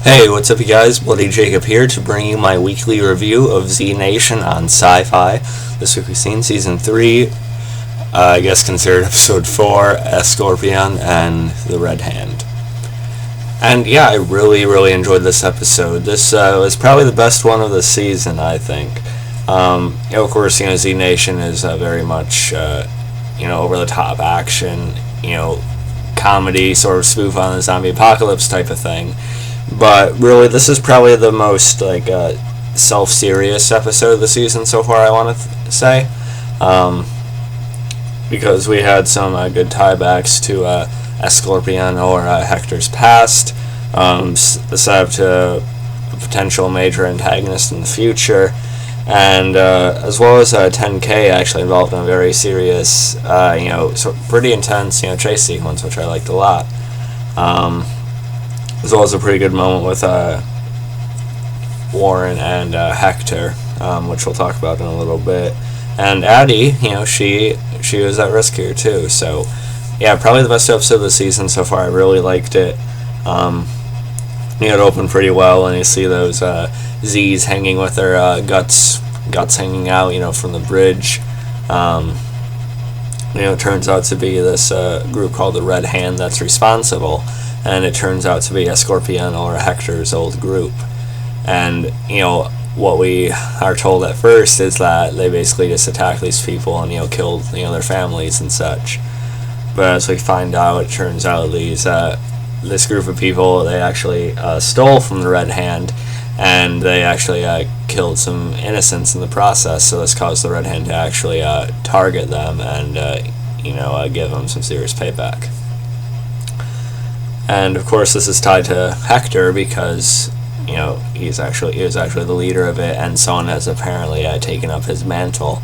Hey, what's up you guys? Bloody Jacob here to bring you my weekly review of Z Nation on Syfy. This week we've seen Season 3, I guess considered Episode 4, Escorpion, and The Red Hand. And yeah, I really enjoyed this episode. This was probably the best one of the season, I think. Of course, Z Nation is very much, over-the-top action, comedy, sort of spoof on the zombie apocalypse type of thing. But really, this is probably the most self-serious episode of the season so far, I want to say, because we had some good tiebacks to Escorpion or Hector's past, set up to a potential major antagonist in the future, and as well as 10K actually involved in a very serious, pretty intense, chase sequence, which I liked a lot. As well as a pretty good moment with Warren and Hector, which we'll talk about in a little bit. And Addy, she was at risk here too. So, yeah, probably the best episode of the season so far. I really liked it. It opened pretty well, and you see those Z's hanging with their guts hanging out, from the bridge. It turns out to be this group called the Red Hand that's responsible. And it turns out to be Escorpion or Hector's old group. And, what we are told at first is that they basically just attacked these people and, killed, their families and such. But as we find out, it turns out this group of people, they actually stole from the Red Hand, and they actually killed some innocents in the process, so this caused the Red Hand to actually target them and, give them some serious payback. And of course, this is tied to Hector because he was actually the leader of it, and someone has apparently taken up his mantle,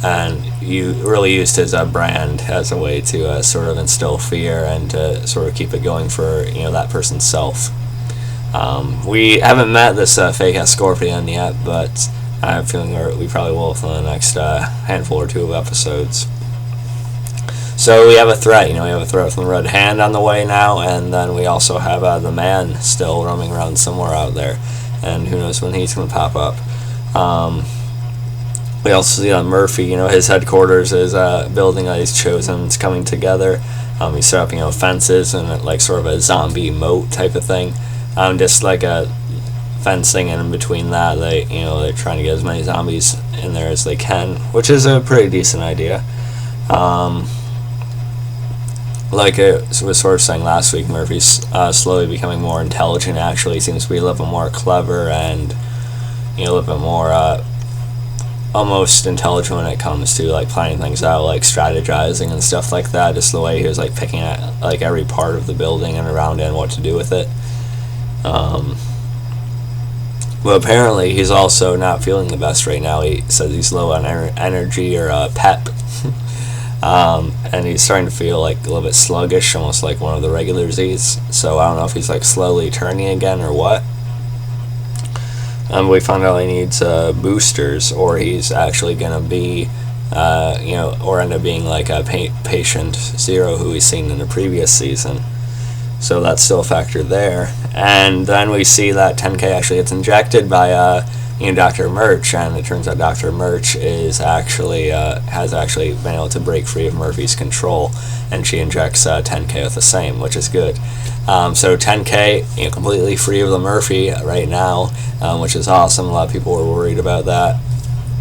and you really used his brand as a way to sort of instill fear and to sort of keep it going for that person's self. We haven't met this fake Escorpion yet, but I have a feeling we probably will within the next handful or two of episodes. So we have a threat, we have a threat from the Red Hand on the way now, and then we also have the man still roaming around somewhere out there, and who knows when he's going to pop up. We also see Murphy, his headquarters is building that he's chosen. It's coming together. He set up, fences and sort of a zombie moat type of thing. Just like a fencing, and in between that, they're trying to get as many zombies in there as they can, which is a pretty decent idea. Like I was sort of saying last week, Murphy's slowly becoming more intelligent. Actually, he seems to be a little bit more clever and a little bit more almost intelligent when it comes to planning things out, strategizing and stuff like that. Just the way he was picking at every part of the building and around it and what to do with it. But apparently, he's also not feeling the best right now. He says he's low on energy or pep. And he's starting to feel a little bit sluggish, almost like one of the regular Z's. So I don't know if he's slowly turning again or what. We found out he needs boosters, or he's actually gonna be, or end up being a patient zero who we've seen in the previous season. So that's still a factor there. And then we see that 10K actually gets injected by Dr. Murch, and it turns out Dr. Murch is actually has actually been able to break free of Murphy's control, and she injects 10K with the same, which is good. So 10K, completely free of the Murphy right now, which is awesome. A lot of people were worried about that.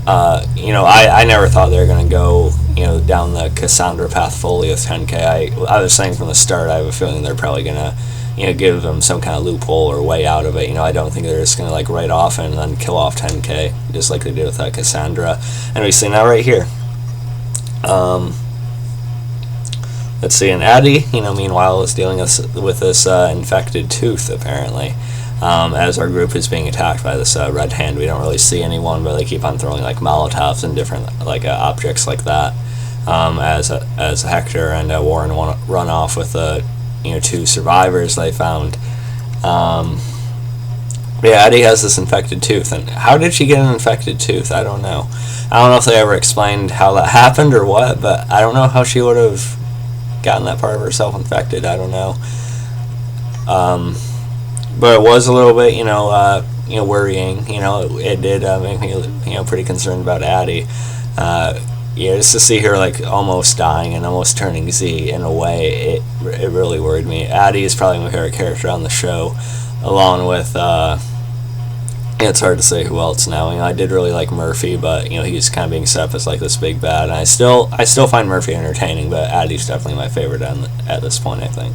I never thought they were going to go down the Cassandra path fully with 10K. I was saying from the start, I have a feeling they're probably going to give them some kind of loophole or way out of it. I don't think they're just going to write off and then kill off 10K, just like they did with Cassandra. And we see that right here. Let's see, and Addy, meanwhile, is dealing with this infected tooth, apparently. As our group is being attacked by this Red Hand. We don't really see anyone, but they keep on throwing Molotovs and different objects like that. As Hector and Warren run off with two survivors they found. Addy has this infected tooth, and how did she get an infected tooth? I don't know. I don't know if they ever explained how that happened or what, but I don't know how she would have gotten that part of herself infected. I don't know. but it was a little bit, worrying. It did make me, pretty concerned about Addy. Just to see her like almost dying and almost turning Z in a way, it really worried me. Addy is probably my favorite character on the show, along with it's hard to say who else now. I did really like Murphy, but he's kind of being set up as like this big bad, and I still find Murphy entertaining, but Addy's definitely my favorite at this point, I think.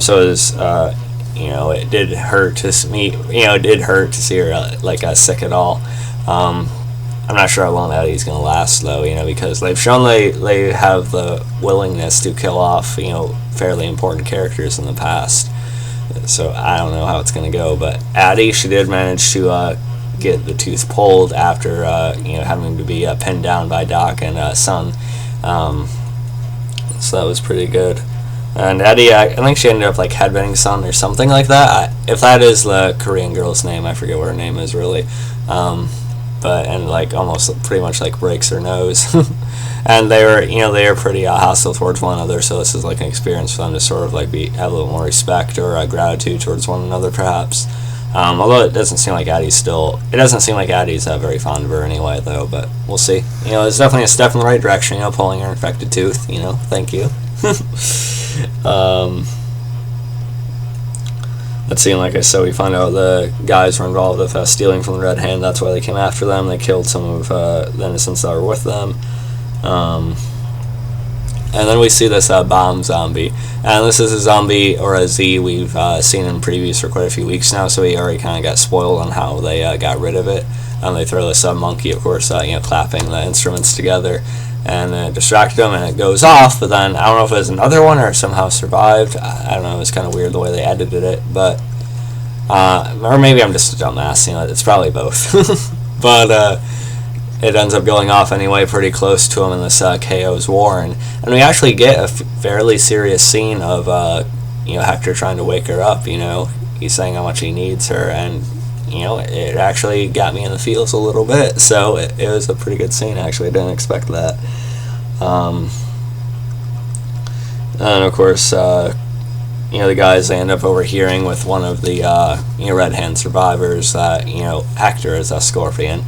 So it was, it did hurt to me. It did hurt to see her sick at all. I'm not sure how long Addy's going to last, though, because they've shown they have the willingness to kill off, fairly important characters in the past. So I don't know how it's going to go. But Addy, she did manage to get the tooth pulled after, having to be pinned down by Doc and Sun. So that was pretty good. And Addy, I think she ended up like headbutting Sun or something like that. If that is the Korean girl's name, I forget what her name is really. And like almost pretty much like breaks her nose. And they were pretty hostile towards one another, so this is like an experience for them to sort of like have a little more respect or gratitude towards one another, perhaps. Although it doesn't seem like Addy's very fond of her anyway, though. But we'll see. It's definitely a step in the right direction. Pulling her infected tooth. Thank you. Let's see, and like I said, we find out the guys were involved with stealing from the Red Hand. That's why they came after them. They killed some of the innocents that were with them. And then we see this bomb zombie. And this is a zombie, or a Z, we've seen in previews for quite a few weeks now, so we already kind of got spoiled on how they got rid of it. They throw this monkey, of course, clapping the instruments together, and it distracted them, and it goes off, but then I don't know if it was another one or somehow survived. I don't know, it was kind of weird the way they edited it, but or maybe I'm just a dumbass, it's probably both. But it ends up going off anyway, pretty close to him in this KO's Warren, and we actually get a fairly serious scene of Hector trying to wake her up. He's saying how much he needs her, and it actually got me in the feels a little bit, so it was a pretty good scene, actually. I didn't expect that. And of course, the guys, they end up overhearing with one of the, Red Hand survivors that, Hector is Escorpion,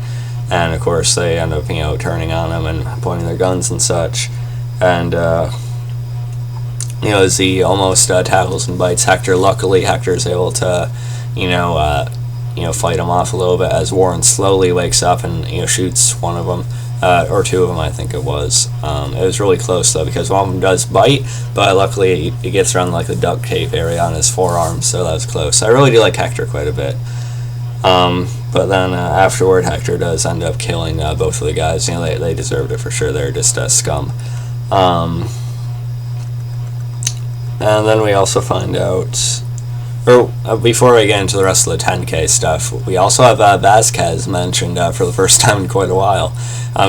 and of course they end up, turning on him and pointing their guns and such, and, as he almost tackles and bites Hector, luckily Hector's able to, fight him off a little bit as Warren slowly wakes up and shoots one of them, or two of them, I think it was. It was really close though, because one of them does bite, but luckily it gets around like the duct tape area on his forearm, so that was close. I really do like Hector quite a bit. But then afterward, Hector does end up killing both of the guys. They deserved it for sure. They're just scum. And then we also find out, before we get into the rest of the 10K stuff, we also have Vasquez mentioned for the first time in quite a while.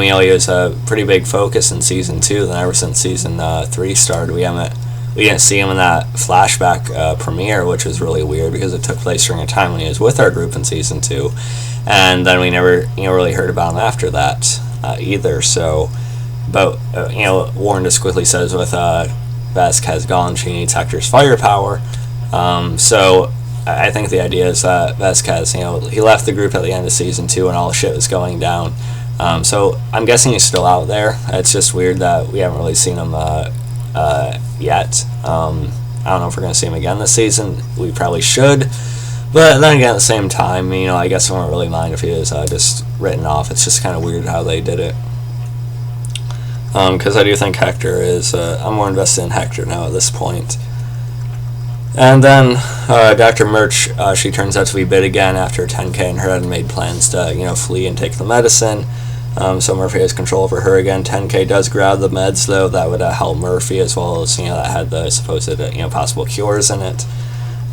He was a pretty big focus in Season 2, then ever since Season 3 started, we didn't see him in that flashback premiere, which was really weird because it took place during a time when he was with our group in Season 2, and then we never really heard about him after that either. So, but Warren just quickly says with Vasquez gone, she needs Hector's firepower. So I think the idea is that Vasquez, he left the group at the end of Season 2 and all the shit was going down. So I'm guessing he's still out there. It's just weird that we haven't really seen him yet. I don't know if we're going to see him again this season. We probably should. But then again, at the same time, I guess I won't really mind if he is just written off. It's just kind of weird how they did it. Because I do think Hector is... I'm more invested in Hector now at this point. And then Dr. Murch, she turns out to be bit again after 10K, and her had made plans to, flee and take the medicine. So Murphy has control over her again. 10K does grab the meds, though. That would help Murphy, as well as, that had the supposed, possible cures in it.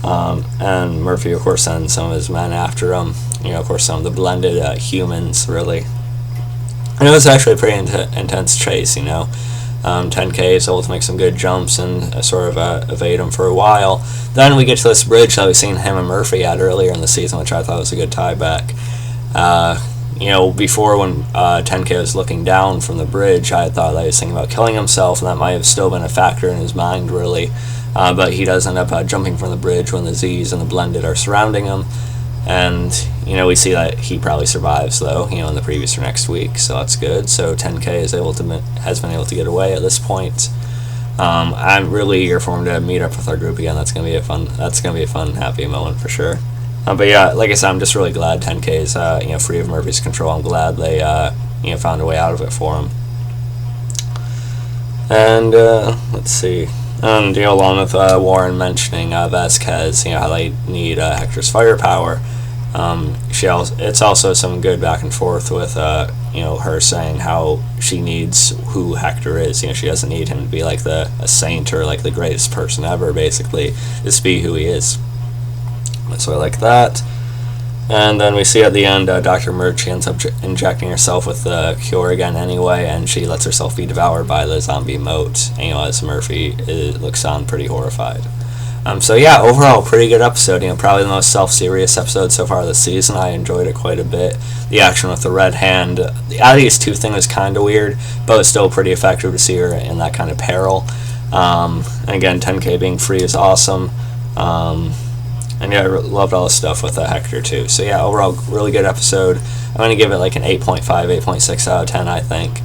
And Murphy, of course, sends some of his men after him. Of course, some of the blended humans, really. And it was actually a pretty intense chase, 10K is able to make some good jumps and sort of evade him for a while. Then we get to this bridge that we've seen him and Murphy at earlier in the season, which I thought was a good tie back. Before when 10K was looking down from the bridge, I thought that he was thinking about killing himself, and that might have still been a factor in his mind, really. but he does end up jumping from the bridge when the Z's and the Blended are surrounding him. And, we see that he probably survives, though, in the previous or next week, so that's good. So 10K has been able to get away at this point. I'm really eager for him to meet up with our group again. That's gonna be a fun, happy moment for sure. But yeah, like I said, I'm just really glad 10K is free of Murphy's control. I'm glad they found a way out of it for him. And let's see. And along with Warren mentioning Vasquez, how they need Hector's firepower. It's also some good back and forth with her saying how she needs who Hector is. She doesn't need him to be like a saint or like the greatest person ever. Basically, just be who he is. So I like that. And then we see at the end, Dr. Murch ends up injecting herself with the cure again anyway, and she lets herself be devoured by the zombie moat. And, as Murphy looks on pretty horrified. So yeah, overall, pretty good episode. Probably the most self-serious episode so far this season. I enjoyed it quite a bit. The action with the red hand, the Addy's tooth thing was kind of weird, but it's still pretty effective to see her in that kind of peril. And again, 10K being free is awesome. And yeah, I loved all the stuff with Hector too. So yeah, overall, really good episode. I'm going to give it like an 8.5, 8.6 out of 10, I think.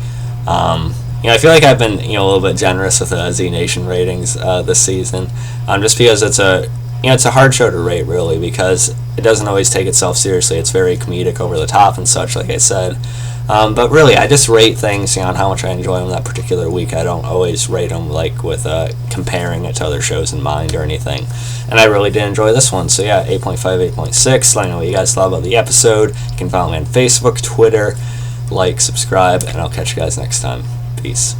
I feel like I've been a little bit generous with Z Nation ratings this season, just because it's a hard show to rate really, because it doesn't always take itself seriously. It's very comedic, over the top and such, like I said. But really, I just rate things on how much I enjoy them that particular week. I don't always rate them like with comparing it to other shows in mind or anything. And I really did enjoy this one. So yeah, 8.5, 8.6. Let me know what you guys thought about the episode. You can follow me on Facebook, Twitter, subscribe, and I'll catch you guys next time. Peace.